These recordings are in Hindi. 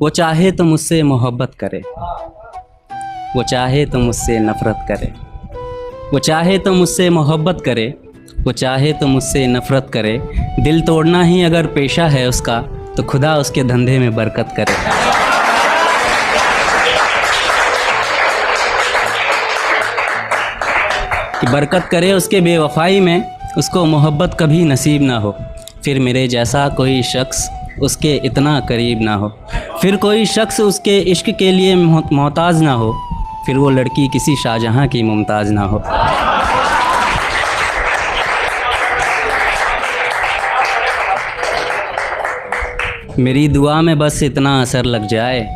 वो चाहे तो मुझसे मोहब्बत करे, वो चाहे तो मुझसे नफ़रत करे, वो चाहे तो मुझसे मोहब्बत करे, वो चाहे तो मुझसे नफ़रत करे। दिल तोड़ना ही अगर पेशा है उसका तो खुदा उसके धंधे में बरकत करे। कि बरकत करे उसके बेवफाई में, उसको मोहब्बत कभी नसीब ना हो। फिर मेरे जैसा कोई शख्स उसके इतना करीब ना हो, फिर कोई शख्स उसके इश्क के लिए मोहताज ना हो, फिर वो लड़की किसी शाहजहां की मुमताज़ ना हो। मेरी दुआ में बस इतना असर लग जाए,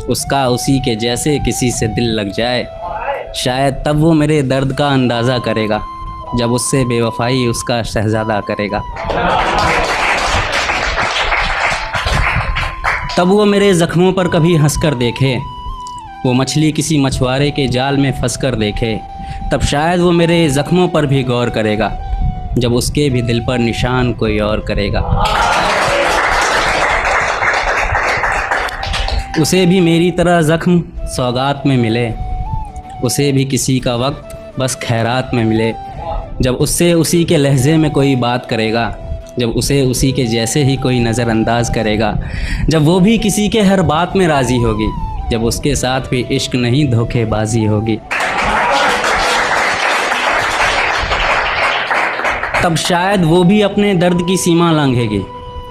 उसका उसी के जैसे किसी से दिल लग जाए। शायद तब वो मेरे दर्द का अंदाज़ा करेगा, जब उससे बेवफाई उसका शहज़ादा करेगा। तब वो मेरे ज़ख्मों पर कभी हंस कर देखे, वो मछली किसी मछुआरे के जाल में फंस कर देखे। तब शायद वो मेरे ज़ख्मों पर भी गौर करेगा, जब उसके भी दिल पर निशान कोई और करेगा। उसे भी मेरी तरह ज़ख्म सौगात में मिले, उसे भी किसी का वक्त बस खैरात में मिले। जब उससे उसी के लहजे में कोई बात करेगा, जब उसे उसी के जैसे ही कोई नज़रअंदाज करेगा, जब वो भी किसी के हर बात में राज़ी होगी, जब उसके साथ भी इश्क नहीं धोखेबाजी होगी। तब शायद वो भी अपने दर्द की सीमा लांघेगी,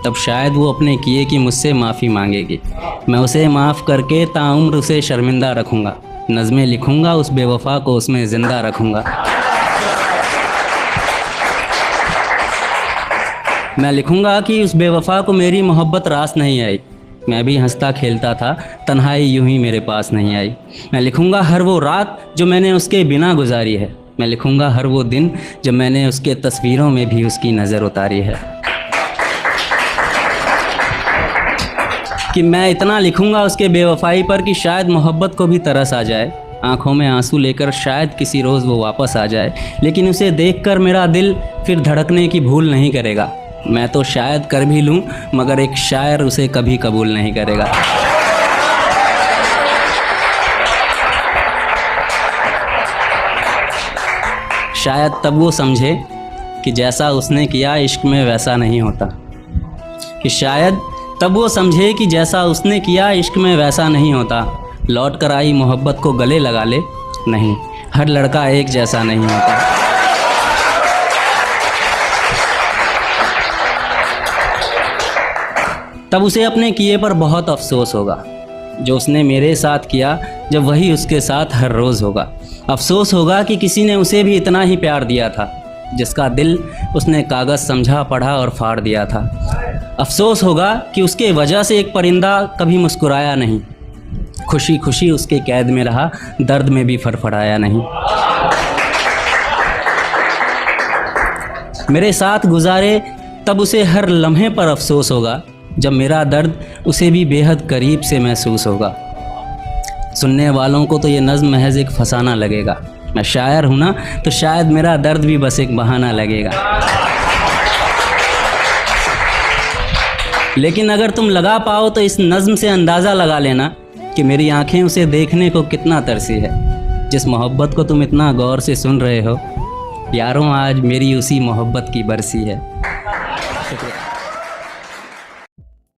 तब शायद वो अपने किए की मुझसे माफ़ी मांगेगी। मैं उसे माफ़ करके ताउम्र उसे शर्मिंदा रखूँगा, नज़में लिखूँगा उस बेवफ़ा को उसमें ज़िंदा रखूँगा। मैं लिखूँगा कि उस बेवफ़ा को मेरी मोहब्बत रास नहीं आई, मैं भी हंसता खेलता था, तन्हाई यूं ही मेरे पास नहीं आई। मैं लिखूँगा हर वो रात जो मैंने उसके बिना गुजारी है, मैं लिखूँगा हर वो दिन जब मैंने उसके तस्वीरों में भी उसकी नज़र उतारी है। कि मैं इतना लिखूँगा उसके बेवफ़ाई पर कि शायद मोहब्बत को भी तरस आ जाए, आँखों में आंसू लेकर शायद किसी रोज़ वो वापस आ जाए। लेकिन उसे देखकर मेरा दिल फिर धड़कने की भूल नहीं करेगा। मैं तो शायद कर भी लूँ, मगर एक शायर उसे कभी कबूल नहीं करेगा। शायद तब वो समझे कि जैसा उसने किया इश्क में वैसा नहीं होता, कि शायद तब वो समझे कि जैसा उसने किया इश्क में वैसा नहीं होता। लौट कर आई मोहब्बत को गले लगा ले, नहीं, हर लड़का एक जैसा नहीं होता। तब उसे अपने किए पर बहुत अफसोस होगा, जो उसने मेरे साथ किया जब वही उसके साथ हर रोज़ होगा। अफसोस होगा कि किसी ने उसे भी इतना ही प्यार दिया था, जिसका दिल उसने कागज़ समझा, पढ़ा और फाड़ दिया था। अफसोस होगा कि उसके वजह से एक परिंदा कभी मुस्कुराया नहीं, खुशी खुशी उसके कैद में रहा, दर्द में भी फड़फड़ाया नहीं। मेरे साथ गुजारे तब उसे हर लम्हे पर अफसोस होगा, जब मेरा दर्द उसे भी बेहद करीब से महसूस होगा। सुनने वालों को तो ये नज़्म महज एक फसाना लगेगा, मैं शायर हूँ ना, तो शायद मेरा दर्द भी बस एक बहाना लगेगा। लेकिन अगर तुम लगा पाओ तो इस नज़्म से अंदाज़ा लगा लेना कि मेरी आंखें उसे देखने को कितना तरसी है, जिस मोहब्बत को तुम इतना गौर से सुन रहे हो। यारों, आज मेरी उसी मोहब्बत की बरसी है। शुक्रिया।